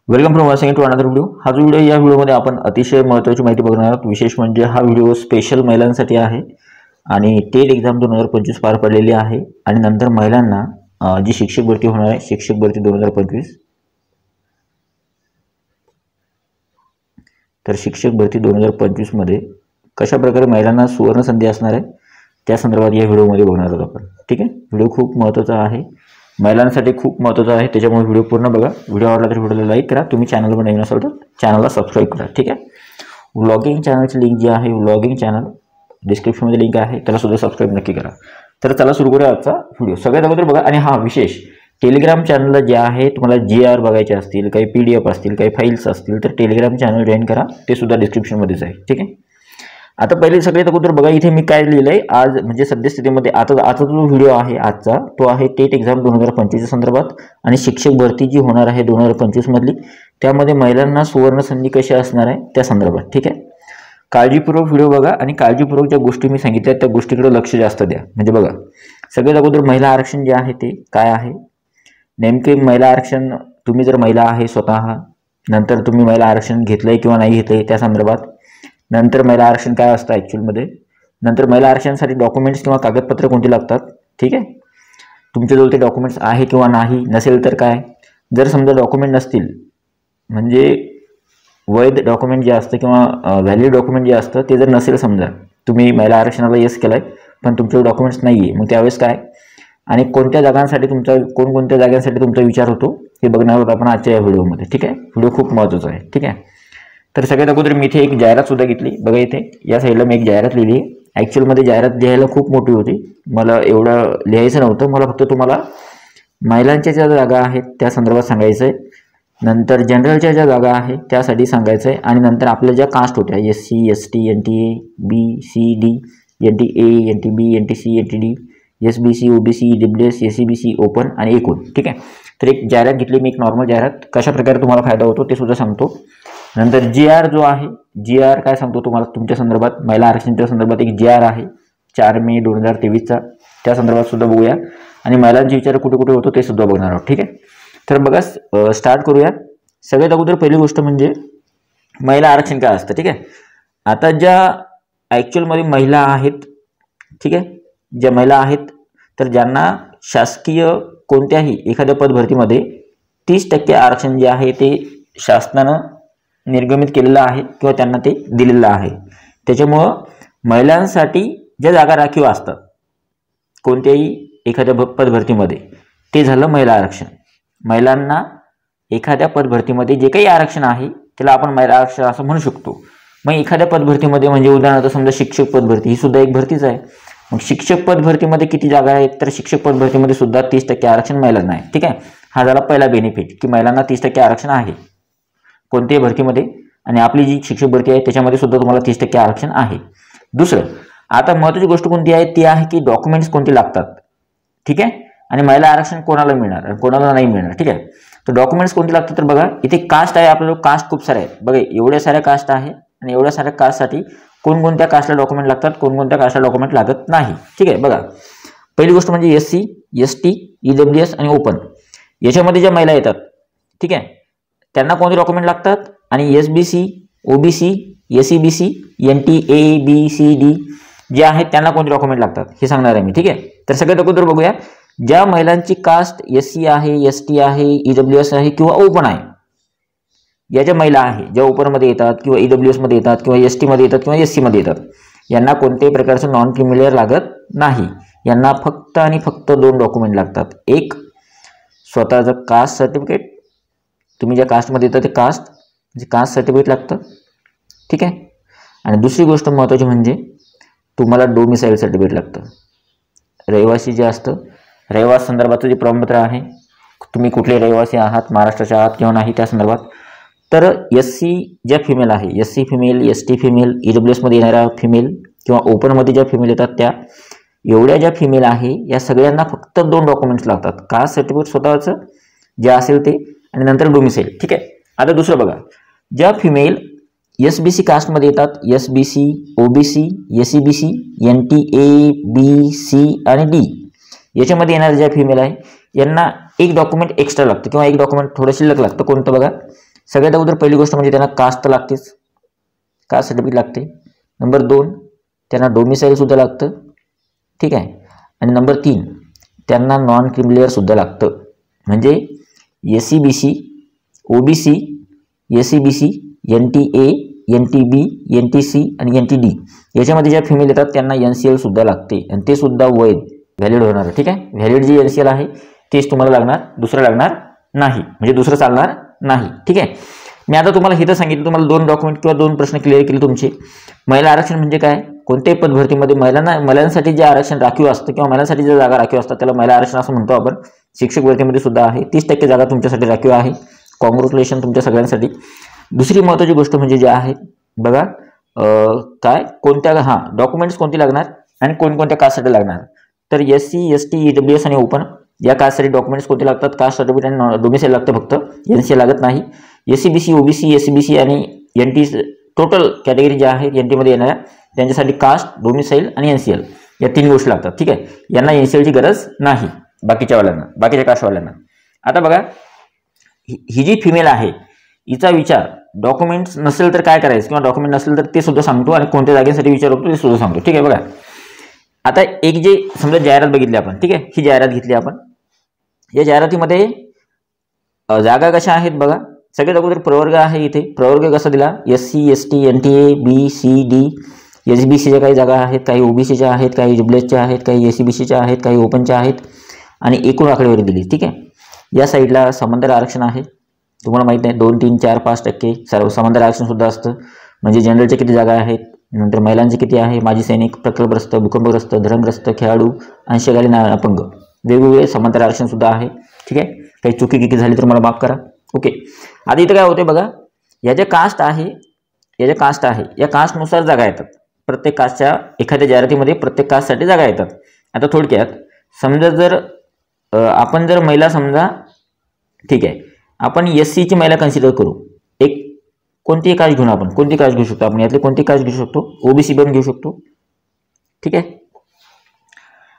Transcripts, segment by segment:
Welcome from watching to another video. हा जो video या व्हिडिओमध्ये आपण अतिशय महत्त्वाची माहिती बघणार आहोत। विशेष म्हणजे हा व्हिडिओ स्पेशल महिलांसाठी आहे आणि टेट एक्झाम 2025 पार पडलेली आहे आणि नंतर महिलांना जी शिक्षक भरती होणार आहे, शिक्षक भरती 2025, तर शिक्षक भरती 2025 मध्ये कशा प्रकारे महिलांना सुवर्ण संधी असणार आहे त्या संदर्भात या व्हिडिओमध्ये बघणार आहोत आपण। ठीक आहे, व्हिडिओ खूप महत्त्वाचा आहे, महिलांसाठी खूप महत्त्वाचा आहे, त्याच्यामुळे व्हिडिओ पूर्ण बघा। व्हिडिओ आवडला तर व्हिडिओला लाईक करा, तुम्ही चॅनलवर नवीन असाल तर चॅनलला सबस्क्राइब करा। ठीक आहे, व्लॉगिंग चॅनलची लिंक जी आहे, व्लॉगिंग चॅनल डिस्क्रिप्शनमध्ये लिंक आहे, त्याला सुद्धा सबस्क्राइब नक्की करा। तर चला सुरू करूया आजचा व्हिडिओ। सगळ्यात अगोदर बघा, आणि हा विशेष टेलिग्राम चॅनलला जे आहे तुम्हाला GR बघायचे असतील, काही PDF असतील, काही फाईल्स असतील तर टेलिग्राम चॅनल जॉईन करा, ते सुद्धा डिस्क्रिप्शनमध्येच आहे। ठीक आहे, आता पहिले सगळ्यात अगोदर बघा इथे मी काय लिहिलंय आज, म्हणजे सद्यस्थितीमध्ये आता जो व्हिडिओ आहे आजचा तो आहे टेट एक्झाम 2025 संदर्भात आणि शिक्षक भरती जी होणार आहे 2025 मधली, त्यामध्ये महिलांना सुवर्ण संधी कशी असणार आहे त्या संदर्भात। ठीक आहे, काळजीपूर्वक व्हिडिओ बघा आणि काळजीपूर्वक ज्या गोष्टी मी सांगितल्या त्या गोष्टीकडे लक्ष जास्त द्या। म्हणजे बघा, सगळ्यात अगोदर महिला आरक्षण जे आहे ते काय आहे, नेमके महिला आरक्षण तुम्ही जर महिला आहे स्वतः, नंतर तुम्ही महिला आरक्षण घेतलंय किंवा नाही घेतलंय त्या संदर्भात, नंतर महिला आरक्षण काय असतं ॲक्च्युअलमध्ये, नंतर महिला आरक्षणासाठी डॉक्युमेंट्स किंवा कागदपत्र कोणती लागतात। ठीक आहे, तुमच्याजवळ ते डॉक्युमेंट्स आहे किंवा नाही, नसेल तर काय, जर समजा डॉक्युमेंट नसतील म्हणजे वैध डॉक्युमेंट जे असतं किंवा व्हॅलिड डॉक्युमेंट जे असतं ते जर नसेल, समजा तुम्ही महिला आरक्षणाला येस केलं आहे पण तुमचे डॉक्युमेंट्स नाही आहे, मग त्यावेळेस काय आणि कोणत्या जागांसाठी तुमचा कोणकोणत्या जागांसाठी तुमचा विचार होतो हे बघणार आहोत आपण आजच्या या व्हिडिओमध्ये। ठीक आहे, व्हिडिओ खूप महत्त्वाचा आहे। ठीक आहे, तर सगळ्यात अगोदर मी इथे एक जाहिरात सुद्धा घेतली बघा, इथे या साईडला मी एक जाहिरात लिहिली आहे। ॲक्च्युअलमध्ये जाहिरात लिहायला खूप मोठी होती, मला एवढं लिहायचं नव्हतं, मला फक्त तुम्हाला महिलांच्या ज्या जागा आहेत त्या संदर्भात सांगायचं आहे, नंतर जनरलच्या ज्या जागा आहेत त्यासाठी सांगायचं आहे, आणि नंतर आपल्या ज्या कास्ट होत्या SC ST NTA BCD NTA NTB NTC NTD SBC OBC EWS SCBC open आणि एकूण। ठीक आहे, तर एक जाहिरात घेतली मी, एक नॉर्मल जाहिरात, कशा प्रकारे तुम्हाला फायदा होतो ते सुद्धा सांगतो। नंतर GR जो आहे, GR काय सांगतो तुम्हाला तुमच्या संदर्भात, महिला आरक्षणाच्या संदर्भात एक GR आहे 4 मे 2023चा, त्या संदर्भात सुद्धा बघूया आणि महिलांचे विचार कुठे कुठे होतो ते सुद्धा बघणार आहोत। ठीक आहे, तर बघा स्टार्ट करूया। सगळ्यात अगोदर पहिली गोष्ट म्हणजे महिला आरक्षण काय असतं। ठीक आहे, आता ज्या ॲक्च्युअलमध्ये महिला आहेत, ठीक आहे, ज्या महिला आहेत तर ज्यांना शासकीय कोणत्याही एखाद्या पदभरतीमध्ये 30% आरक्षण जे आहे ते शासनानं निर्गमित केलेलं आहे किंवा त्यांना ते दिलेलं आहे, त्याच्यामुळं महिलांसाठी ज्या जागा राखीव असतात कोणत्याही एखाद्या पदभरतीमध्ये ते झालं महिला आरक्षण। महिलांना एखाद्या पदभरतीमध्ये जे काही आरक्षण आहे त्याला आपण महिला आरक्षण असं म्हणू शकतो। मग एखाद्या पदभरतीमध्ये म्हणजे उदाहरणार्थ समजा शिक्षक पदभरती ही सुद्धा एक भरतीच आहे, मग शिक्षक पदभरतीमध्ये किती जागा आहेत तर शिक्षक पदभरतीमध्ये सुद्धा 30% आरक्षण महिलांना आहे। ठीक आहे, हा झाला पहिला बेनिफिट की महिलांना 30% आरक्षण आहे कोणत्याही भरतीमध्ये, आणि आपली जी शिक्षक भरती आहे त्याच्यामध्ये सुद्धा तुम्हाला 30% आरक्षण आहे। दुसरं, आता महत्त्वाची गोष्ट कोणती आहे ती आहे की डॉक्युमेंट्स कोणते लागतात। ठीक आहे, आणि महिला आरक्षण कोणाला मिळणार आणि कोणाला नाही मिळणार। ठीक आहे, तर डॉक्युमेंट्स कोणते लागतात तर बघा इथे कास्ट आहे, आपल्याला कास्ट खूप सारे आहेत बघा, एवढ्या साऱ्या कास्ट आहे आणि एवढ्या साऱ्या कास्टसाठी कोणकोणत्या कास्टला डॉक्युमेंट लागतात, कोणकोणत्या कास्टला डॉक्युमेंट लागत नाही। ठीक आहे, बघा पहिली गोष्ट म्हणजे SC ST EWS आणि ओपन, याच्यामध्ये ज्या महिला येतात ठीक आहे त्यांना कोणते डॉक्युमेंट लागतात, आणि SBC OBC SCBC NTA BCD जे आहेत त्यांना कोणते डॉक्युमेंट लागतात हे सांगणार आहे मी। ठीक आहे, तर सगळ्यात अगोदर बघूया ज्या महिलांची कास्ट SC आहे ST आहे EWS आहे किंवा ओपन आहे, या ज्या महिला आहे ज्या ओपनमध्ये येतात किंवा EWS मध्ये येतात किंवा ST मध्ये येतात किंवा SC मध्ये येतात, यांना कोणत्याही प्रकारचं नॉन क्रिमिनल लागत नाही, यांना फक्त आणि फक्त 2 डॉक्युमेंट लागतात। एक स्वतःचं कास्ट सर्टिफिकेट, तुम्ही ज्या कास्टमध्ये येतात ते कास्ट सर्टिफिकेट लागतं। ठीक आहे, आणि दुसरी गोष्ट महत्त्वाची म्हणजे तुम्हाला डोमिसाईल सर्टिफिकेट लागतं। रहिवासी जे असतं, रहिवास संदर्भाचं जे प्रमाणपत्र आहे, तुम्ही कुठले रहिवासी आहात, महाराष्ट्राचे आहात किंवा नाही त्या संदर्भात, तर SC ज्या फिमेल आहे SC female ST female EWS मध्ये येणाऱ्या फिमेल किंवा ओपनमध्ये ज्या फिमेल येतात त्या, एवढ्या ज्या फिमेल आहे या सगळ्यांना फक्त 2 डॉक्युमेंट्स लागतात, कास्ट सर्टिफिकेट स्वतःचं जे असेल ते आणि नंतर डोमिसाईल। ठीक आहे, आता दुसरं बघा, ज्या फिमेल SBC कास्टमध्ये येतात, SBC OBC SCBC NTA BC आणि D याच्यामध्ये येणाऱ्या ज्या फिमेल आहे यांना एक डॉक्युमेंट एक्स्ट्रा लागतं किंवा एक डॉक्युमेंट थोडं शिल्लक लागतं, कोणतं बघा सगळ्यात अगोदर पहिली गोष्ट म्हणजे त्यांना कास्ट तर लागतेच, कास्ट सर्टिफिकेट लागते. नंबर 2 त्यांना डोमिसाईल लागतं, ठीक आहे. आणि नंबर 3 त्यांना नॉन क्रिमिलियर लागतं. म्हणजे SC/BC, OBC, SC/BC, NTA, NTB, NTC आणि NTD याच्यामध्ये ज्या फिमेल येतात त्यांना NCL लागते आणि ते वैध व्हॅलिड होणार. ठीक आहे. व्हॅलिड जी NCL आहे तेच तुम्हाला लागणार, दुसरं लागणार नाही, म्हणजे दुसरं चालणार नाही. ठीक आहे. मी आता तुम्हाला हे तर सांगितलं, तुम्हाला 2 डॉक्युमेंट किंवा 2 प्रश्न क्लिअर केले तुमचे. महिला आरक्षण म्हणजे काय? कोणत्याही पदभरतीमध्ये महिलांसाठी जे आरक्षण राखीव असतं किंवा महिलांसाठी ज्या जागा राखीव असतात त्याला महिला आरक्षण असं म्हणतो आपण. शिक्षक भरतीमध्ये सुद्धा आहे. 30% जागा तुमच्यासाठी राखीव आहे. कॉंग्रॅच्युलेशन तुमच्या सगळ्यांसाठी. दुसरी महत्त्वाची गोष्ट म्हणजे जे आहे बघा, काय कोणत्या डॉक्युमेंट्स कोणती लागणार आणि कोणकोणत्या कास्टसाठी लागणार. तर SC, ST, EWS आणि ओपन या कास्टसाठी डॉक्युमेंट्स कोणते लागतात? कास्ट सर्टिफिकेट आणि डोमिसाईल लागतं, फक्त NCL लागत नाही. SC/BC, OBC, SC/BC आणि NT टोटल कॅटेगरी ज्या आहेत NTमध्ये येणाऱ्या त्यांच्यासाठी कास्ट, डोमिसाईल आणि NCL या 3 गोष्टी लागतात. ठीक आहे. यांना NCLची गरज नाही बाकीच्या कास्टवाल्यांना. आता बघा, ही जी फिमेल आहे हिचा विचार डॉक्युमेंट्स नसेल तर काय करायचं किंवा डॉक्युमेंट नसेल तर ते सुद्धा सांगतो आणि कोणत्या जागेसाठी विचार होतो ते सुद्धा सांगतो. ठीक आहे. बघा आता एक जे समजा जाहिरात बघितली आपण, ठीक आहे, ही जाहिरात घेतली आपण. या जाहिरातीमध्ये जागा कशा आहेत बघा. सगळ्यात अगोदर प्रवर्ग आहे. इथे प्रवर्ग कसा दिला? SC, ST, NTA, BC, D, SBCच्या काही जागा आहेत, काही OBCच्या आहेत, काही EWSच्या आहेत, काही SC/BCच्या आहेत, काही ओपनच्या आहेत आणि एकूण आकडेवारी दिली. ठीक आहे. या साईडला समांतर आरक्षण आहे. तुम्हाला माहित आहे 2, 3, 4, 5% सर्व समांतर आरक्षण सुद्धा असतं. म्हणजे जनरलच्या किती जागा आहेत, नंतर महिलांचे किती आहे, माजी सैनिक, प्रकल्पग्रस्त, भूकंपग्रस्त, धरणग्रस्त, खेळाडू, अंशकालीन अपंग वेगवेगळे समांतर आरक्षण सुद्धा आहे. ठीक आहे. काही चुकी झाली तर मला माफ करा. ओके. आता इथं काय होते बघा, या ज्या कास्ट आहे या कास्टनुसार जागा येतात. प्रत्येक कास्टच्या एखाद्या जाहिरातीमध्ये प्रत्येक कास्टसाठी जागा येतात. आता थोडक्यात समजा जर आपण जर महिला समजा, ठीक आहे, आपण SCची महिला कन्सिडर करू. एक कोणतीही कास्ट घेऊन आपण कोणती कास्ट घेऊ शकतो, आपण यातली कोणती कास्ट घेऊ शकतो? OBC पण घेऊ शकतो. ठीक आहे.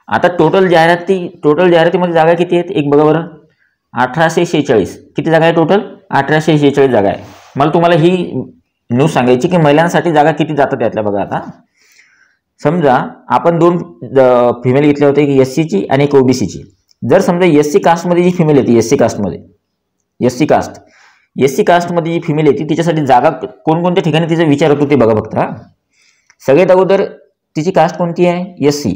आता टोटल जाहिरातीमध्ये जागा किती आहेत एक बघा बरं. 1846. किती जागा आहे टोटल? 1846 जागा आहे. मला तुम्हाला ही न्यूज सांगायची की महिलांसाठी जागा किती जातात यातल्या बघा. आता समजा आपण 2 फिमेल घेतले होते, की SCची आणि एक OBCची. जर समजा SC कास्टमध्ये जी फिमेल येते, SC कास्टमध्ये जी फिमेल येते तिच्यासाठी जागा कोणकोणत्या ठिकाणी तिचा विचार होतो ते बघा फक्त. सगळ्यात अगोदर तिची कास्ट कोणती आहे? SC.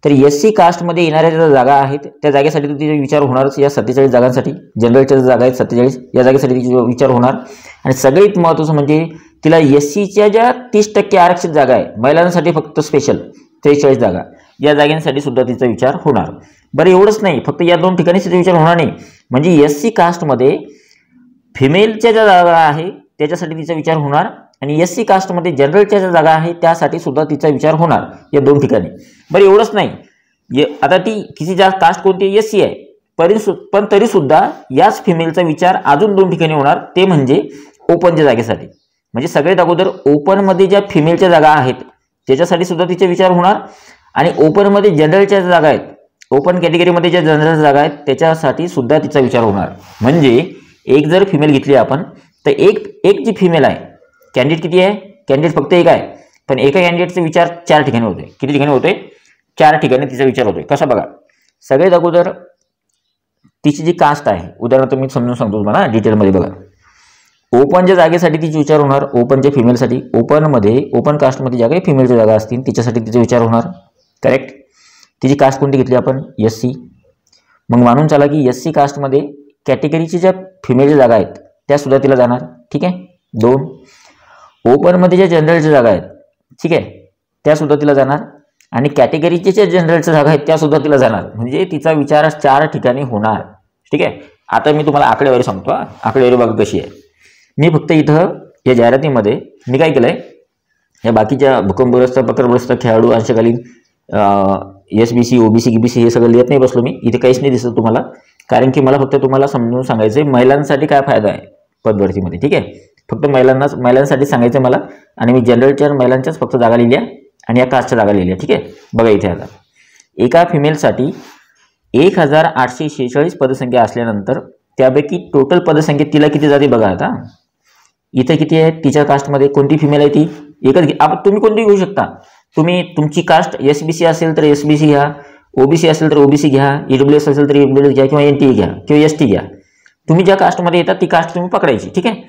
तर SC कास्टमध्ये येणाऱ्या ज्या जागा आहेत त्या जागेसाठी तिचा विचार होणारच. या 47 जागांसाठी, जनरलच्या जागा आहेत 47, या जागेसाठी तिचा विचार होणार. आणि सगळ्यात महत्त्वाचं म्हणजे तिला SCच्या ज्या 30% आरक्षित जागा आहे महिलांसाठी फक्त स्पेशल 43 जागा, या जागांसाठी सुद्धा तिचा विचार होणार. बरं एवढंच नाही, फक्त या 2 ठिकाणी तिचा विचार होणार नाही, म्हणजे SC कास्टमध्ये फिमेलच्या ज्या जागा आहे त्याच्यासाठी तिचा विचार होणार आणि SC कास्टमध्ये जनरलच्या ज्या जागा आहेत त्यासाठी सुद्धा तिचा विचार होणार या 2 ठिकाणी. बरं एवढंच नाही, आता तिची कास्ट कोणती? SC आहे, पण तरी सुद्धा याच फिमेलचा विचार अजून 2 ठिकाणी होणार, ते म्हणजे ओपनच्या जागेसाठी. म्हणजे सगळ्यात अगोदर ओपनमध्ये ज्या फिमेलच्या जागा आहेत त्याच्यासाठी सुद्धा तिचा विचार होणार आणि ओपनमध्ये जनरलच्या जागा आहेत, ओपन कॅटेगरीमध्ये ज्या जनरल जागा आहेत त्याच्यासाठी सुद्धा तिचा विचार होणार. म्हणजे एक जर फिमेल घेतली आपण तर एक जी फिमेल आहे, कॅन्डिडेट किती आहे? कॅन्डिडेट फक्त एक आहे, पण एका कॅन्डिडेटचा विचार 4 ठिकाणी होतोय. किती ठिकाणी होतोय? 4 ठिकाणी तिचा विचार होतोय. कसा बघा, सगळ्यात अगोदर तिची जी कास्ट आहे, उदाहरणार्थ मी समजून सांगतो तुम्हाला डिटेलमध्ये बघा. ओपनच्या जागेसाठी तिचा विचार होणार, ओपनच्या फिमेलसाठी. ओपन कास्टमध्ये ज्या काही फिमेलच्या जागा असतील तिच्यासाठी तिचा विचार होणार. करेक्ट. तिची कास्ट कोणती घेतली आपण? SC. मग मानून चला की SC कास्टमध्ये कॅटेगरीची ज्या फिमेलच्या जागा आहेत त्या सुद्धा तिला जाणार. ठीक आहे. 2 ओपनमध्ये ज्या जनरलच्या जागा आहेत, ठीक आहे, त्या सुद्धा तिला जाणार आणि कॅटेगरीच्या ज्या जनरलच्या जागा आहेत त्या सुद्धा तिला जाणार. म्हणजे तिचा विचार 4 ठिकाणी होणार. ठीक आहे. आता मी तुम्हाला आकडेवारी सांगतो. आकडेवारी बघा कशी आहे. मी फक्त इथं या जाहिरातीमध्ये मी काय केलंय, या बाकीच्या भूकंपग्रस्त, प्रकल्पग्रस्त, खेळाडू, अंशकालीन, SBC, OBC, GBC हे सगळं लिहित नाही बसलो मी. इथे काहीच नाही दिसत तुम्हाला, कारण की मला फक्त तुम्हाला समजून सांगायचं आहे महिलांसाठी काय फायदा आहे पदभरतीमध्ये. ठीक आहे. फक्त महिलांसाठी सांगायचं मला. आणि मी जनरलच्या महिलांच्याच फक्त जागा लिहिल्या आणि या कास्टच्या जागा लिहिल्या. ठीक आहे. बघा इथे आता एका फिमेलसाठी 1846 पदसंख्या असल्यानंतर त्यापैकी टोटल पदसंख्येत तिला किती जाते बघा. आता इथे किती आहे तिच्या कास्टमध्ये, कोणती फिमेल आहे ती एकच तुम्ही कोणती घेऊ शकता. तुम्ही तुमची कास्ट SBC असेल तर SBC घ्या, OBC असेल तर OBC घ्या, EWS असेल तर EWS घ्या किंवा NT घ्या किंवा ST घ्या. तुम्ही ज्या कास्टमध्ये येतात ती कास्ट तुम्ही पकडायची. ठीक आहे.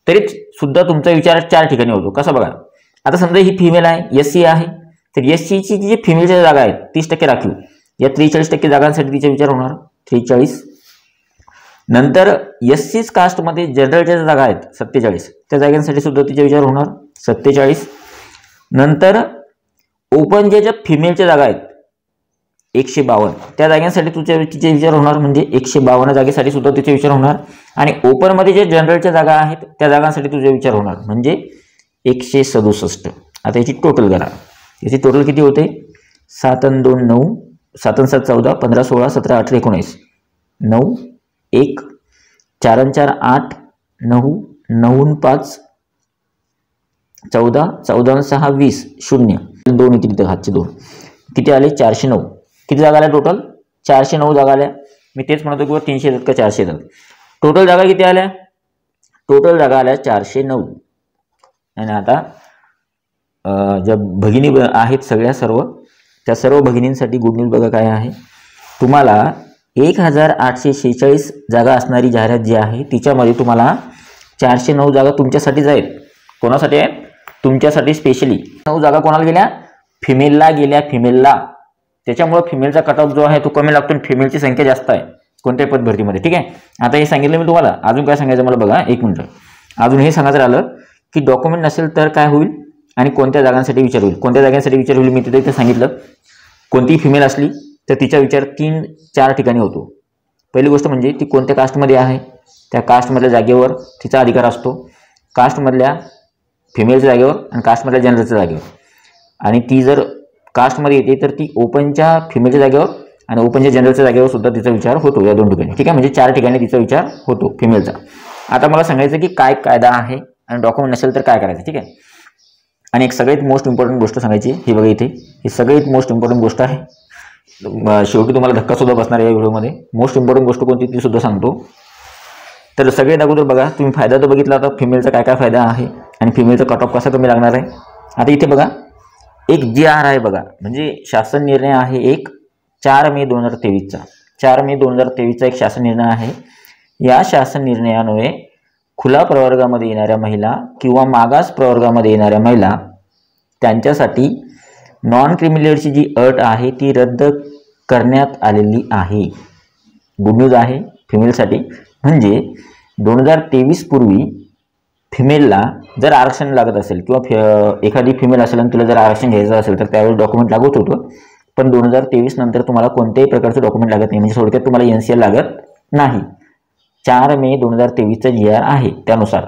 तरी सुद्धा तुमचा विचार 4 ठिकाणी होतो. कसा बघा, आता समजा ही फिमेल आहे, SC आहे, तर SCची जी फिमेलच्या जागा आहेत 30% राखीव, या 43% जागांसाठी तिचा विचार होणार 43. नंतर SCच कास्टमध्ये जनरलच्या जागा आहेत 47, त्या जागांसाठी सुद्धा तिचा विचार होणार 47. नंतर ओपनच्या ज्या फिमेलच्या जागा आहेत 152, त्या जागांसाठी तिचे विचार होणार, म्हणजे 152 जागेसाठी सुद्धा तिचे विचार होणार. आणि ओपनमध्ये जे जनरलच्या जागा आहेत त्या जागांसाठी तुझे विचार होणार, म्हणजे 167. आता याची टोटल करा. याची टोटल किती होते, 7 आणि 2 9, 7 आणि 7 14, 15 16 17 18 19, 9 1, 4 आणि 4 8, 9 9 आणि 5 14, 14 आणि 6 20, 0 2 येतील तिथे, हातचे 2 किती आले 409. किती जागा आल्या टोटल 409 जागा आल्या. मी तेच म्हणतो की 300 येतात का 400 येतात. टोटल जागा किती आल्या, टोटल जागा आल्या 409. आणि आता ज्या भगिनी आहेत सगळ्या सर्व, त्या सर्व भगिनींसाठी गुड न्यूज बघा काय आहे. तुम्हाला 1846 जागा असणारी जाहिरात जी आहे तिच्यामध्ये तुम्हाला 409 जागा तुमच्यासाठीच आहेत. कोणासाठी आहेत, तुमच्यासाठी स्पेशली. 9 जागा कोणाला गेल्या, फिमेलला गेल्या, फिमेलला. त्याच्यामुळे फिमेलचा कट ऑफ जो आहे तो कमी लागतो, फिमेलची संख्या जास्त आहे कोणत्याही पद भरतीमध्ये. ठीक आहे. आता हे सांगितलं मी तुम्हाला. अजून काय सांगायचं मला बघा, एक मिनिट. अजून हे सांगायचं राहिलं की डॉक्युमेंट नसेल तर काय होईल आणि कोणत्या जागांसाठी विचार होईल. कोणत्या जागांसाठी विचार होईल मी तिथे सांगितलं. कोणती फिमेल असली तर तिचा विचार 3-4 ठिकाणी होतो. पहिली गोष्ट म्हणजे ती कोणत्या कास्टमध्ये आहे, त्या कास्टमधल्या जागेवर तिचा अधिकार असतो, कास्टमधल्या फिमेलच्या जागेवर आणि कास्टमधल्या जनरलच्या जागेवर. आणि ती जर कास्टमध्ये येते तर ती ओपनच्या फिमेलच्या जागेवर आणि ओपनच्या जनरलच्या जागेवर सुद्धा तिचा विचार होतो, या 2 ठिकाणी. ठीक आहे. म्हणजे 4 ठिकाणी तिचा विचार होतो फिमेलचा. आता मला सांगायचं की काय कायदा आहे आणि डॉक्युमेंट नसेल तर काय करायचं. ठीक आहे. आणि एक सगळ्यात मोस्ट इम्पॉर्टंट गोष्ट सांगायची, हे बघा इथे, ही सगळ्यात मोस्ट इम्पॉर्टंट गोष्ट आहे. शेवटी तुम्हाला धक्का सुद्धा बसणार या व्हिडिओमध्ये. मोस्ट इम्पॉर्टंट गोष्ट कोणती ती सुद्धा सांगतो. तर सगळ्यात अगोदर बघा, तुम्ही फायदा तर बघितला, आता फिमेलचा काय काय फायदा आहे आणि फिमेलचा कट ऑफ कसा कमी लागणार आहे. आता इथे बघा एक GR आहे बघा, म्हणजे शासन निर्णय आहे एक 4 मे 2023चा. 4 मे 2023चा एक शासन निर्णय आहे. या शासन निर्णयान्वये खुला प्रवर्गामध्ये येणाऱ्या महिला किंवा मागास प्रवर्गामध्ये येणाऱ्या महिला त्यांच्यासाठी नॉन क्रिमिलेअरची जी अट आहे ती रद्द करण्यात आलेली आहे. गुड न्यूज आहे फिमेलसाठी. म्हणजे 2023 पूर्वी फिमेलला जर आरक्षण लागत असेल किंवा एखादी फिमेल असेल आणि तुला जर आरक्षण घ्यायचं असेल तर त्यावेळेस डॉक्युमेंट लागत होतं. पण 2023 नंतर तुम्हाला कोणत्याही प्रकारचं डॉक्युमेंट लागत नाही. म्हणजे थोडक्यात तुम्हाला NCL लागत नाही. 4 मे 2023चा GR आहे. त्यानुसार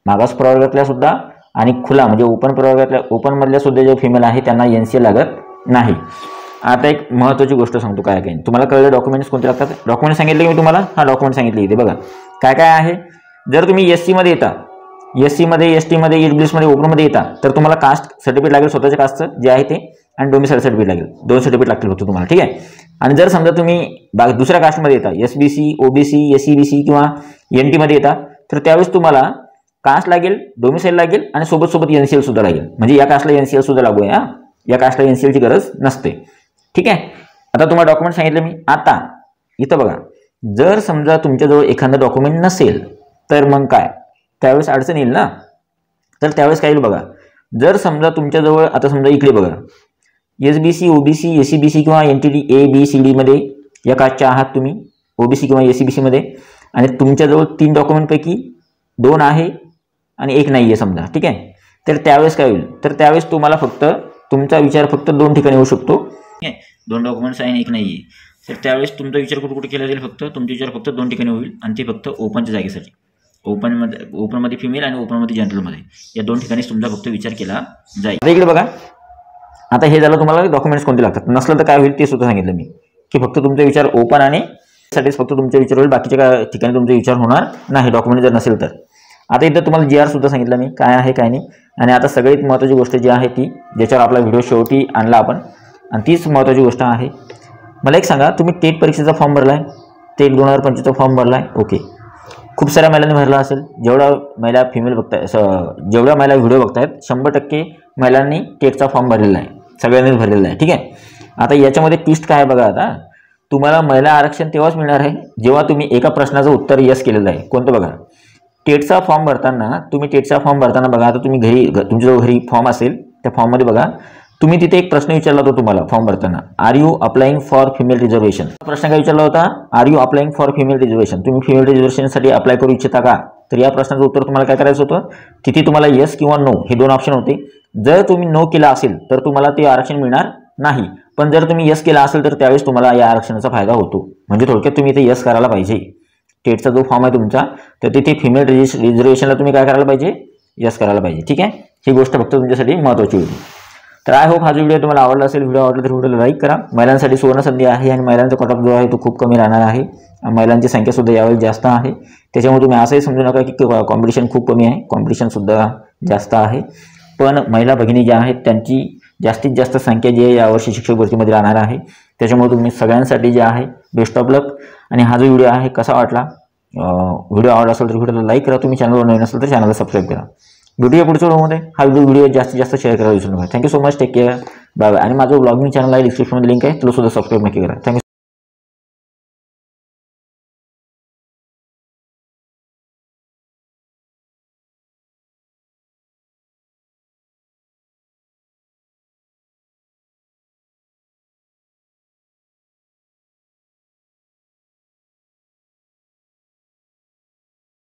मागास प्रवर्गातल्या सुद्धा आणि खुला म्हणजे ओपन प्रवर्गातल्या, ओपनमधल्या सुद्धा जे फिमेल आहे त्यांना NCL लागत नाही. आता एक महत्त्वाची गोष्ट सांगतो काय काय. तुम्हाला कळलं डॉक्युमेंट्स कोणते लागतात. डॉक्युमेंट सांगितले मी तुम्हाला. हा डॉक्युमेंट सांगितले इथे बघा काय काय आहे. जर तुम्ही SC मध्ये येता, SC मध्ये, ST मध्ये, EWS मध्ये, ओपनमध्ये येता तर तुम्हाला कास्ट सर्टिफिकेट लागेल, स्वतःच्या कास्टचं जे आहे ते, आणि डोमिसाइल सर्टिफिकेट लागेल. 2 सर्टिफिकेट लागतील फक्त तुम्हाला. ठीक आहे. आणि जर समजा तुम्ही दुसऱ्या कास्टमध्ये येता, SBC, OBC, SCBC किंवा NT मध्ये येता तर त्यावेळेस तुम्हाला कास्ट लागेल, डोमिसाइल लागेल आणि सोबत NCL सुद्धा लागेल. म्हणजे या कास्टला NCL सुद्धा लागू आहे. या कास्टला NCLची गरज नसते. ठीक आहे. आता तुम्हाला डॉक्युमेंट सांगितलं मी. आता इथं बघा, जर समजा तुमच्याजवळ एखादं डॉक्युमेंट नसेल तर मग काय, त्यावेळेस अडचण येईल ना. तर त्यावेळेस काय येईल बघा, जर समजा तुमच्याजवळ, आता समजा इकडे बघा SBC, OBC, SCBC किंवा NTD ABCD मध्ये या कास्टच्या आहात तुम्ही, OBC किंवा SCBC मध्ये, आणि तुमच्याजवळ 3 डॉक्युमेंटपैकी 2 आहे आणि 1 नाही आहे समजा. ठीक आहे. तर त्यावेळेस काय होईल, तर त्यावेळेस तुम्हाला फक्त तुमचा विचार फक्त 2 ठिकाणी होऊ शकतो. 2 डॉक्युमेंट्स आहे आणि 1 नाही आहे. तर त्यावेळेस तुमचा विचार कुठे केला जाईल, फक्त तुमचा विचार फक्त 2 ठिकाणी होईल आणि ते फक्त ओपनच्या जागेसाठी. ओपनमध्ये फिमेल आणि ओपनमध्ये जनरलमध्ये, या 2 ठिकाणीच तुमचा फक्त विचार केला जाईल. आता इकडे बघा, आता हे झालं तुम्हाला डॉक्युमेंट्स कोणते लागतात. नसलं तर काय होईल ते सुद्धा सांगितलं मी, की फक्त तुमचा विचार ओपन आणि साठीच फक्त तुमचा विचार होईल, बाकीच्या ठिकाणी तुमचा विचार होणार नाही डॉक्युमेंट जर नसेल तर. आता इथं तुम्हाला GR सुद्धा सांगितलं मी काय आहे काय नाही. आणि आता सगळ्यात महत्त्वाची गोष्ट जी आहे ती, ज्याच्यावर आपला व्हिडिओ शेवटी आणला आपण, आणि तीच महत्त्वाची गोष्ट आहे. मला एक सांगा, तुम्ही टेट परीक्षेचा फॉर्म भरला आहे, टेट 2025चा फॉर्म भरला आहे, ओके, खूप साऱ्या महिलांनी भरला असेल. जेवढ्या महिला फिमेल बघताय, जेवढ्या महिला व्हिडिओ बघतायत 100% महिलांनी टेटचा फॉर्म भरलेला आहे, सगळ्यांनीच भरलेला आहे. ठीक आहे. आता याच्यामध्ये ट्विस्ट काय आहे बघा. आता तुम्हाला महिला आरक्षण तेव्हाच मिळणार आहे जेव्हा तुम्ही एका प्रश्नाचं उत्तर यस केलेलं आहे. कोणतं बघा, टेटचा फॉर्म भरताना तुम्ही टेटचा फॉर्म भरताना बघा, आता तुम्ही घरी तुमच्या जो घरी फॉर्म असेल त्या फॉर्ममध्ये बघा, तुम्ही तिथे एक प्रश्न विचारला होता तुम्हाला फॉर्म भरताना, are you applying for female reservation. प्रश्न काय विचारला होता, are you applying for female reservation, तुम्ही फिमेल रिझर्वेशनसाठी अप्लाय करू इच्छिता का. तर या प्रश्नाचं उत्तर तुम्हाला काय करायचं होतं, तिथे तुम्हाला येस किंवा नो हे 2 ऑप्शन होते. जर तुम्ही नो केला असेल तर तुम्हाला ते आरक्षण मिळणार नाही, पण जर तुम्ही यस केला असेल तर त्यावेळेस तुम्हाला या आरक्षणाचा फायदा होतो. म्हणजे थोडक्यात तुम्ही इथे यस करायला पाहिजे. टेटचा जो फॉर्म आहे तुमचा, तर तिथे फिमेल रिझर्वेशनला तुम्ही काय करायला पाहिजे, यस करायला पाहिजे. ठीक आहे. ही गोष्ट फक्त तुमच्यासाठी महत्त्वाची होती. तर आय होप हा जो व्हिडिओ तुम्हाला आवडला असेल. व्हिडिओ आवडला तर व्हिडिओला लाईक करा. महिलांसाठी सुवर्ण संधी आहे आणि महिलांचा कट ऑफ जो आहे तो खूप कमी राहणार आहे. महिलांची संख्यासुद्धा यावेळी जास्त आहे. त्याच्यामुळे तुम्ही असंही समजू नका की कॉम्पिटिशन खूप कमी आहे, कॉम्पिटिशनसुद्धा जास्त आहे. पण महिला भगिनी ज्या आहेत त्यांची जास्तीत जास्त संख्या जी आहे यावर्षी शिक्षक भरतीमध्ये राहणार आहे. त्याच्यामुळे तुम्ही सगळ्यांसाठी जे आहे बेस्ट ऑफ लक. आणि हा जो व्हिडिओ आहे कसा वाटला, व्हिडिओ आवडला असेल तर व्हिडिओला लाईक करा. तुम्ही चॅनलवर नवीन असेल तर चॅनलला सबस्क्राईब करा. भेटूया पुढच्या व्हिडिओमध्ये. हा व्हिडिओ जास्तीत जास्त शेअर करायला विसरू नका. Thank you so much. Take care. Bye bye. आणि माझं ब्लॉगिंग चॅनल आहे, डिस्क्रिप्शनमध्ये लिंक आहे, तुला सुद्धा सबस्क्राईब नक्की करा. थँक्यू.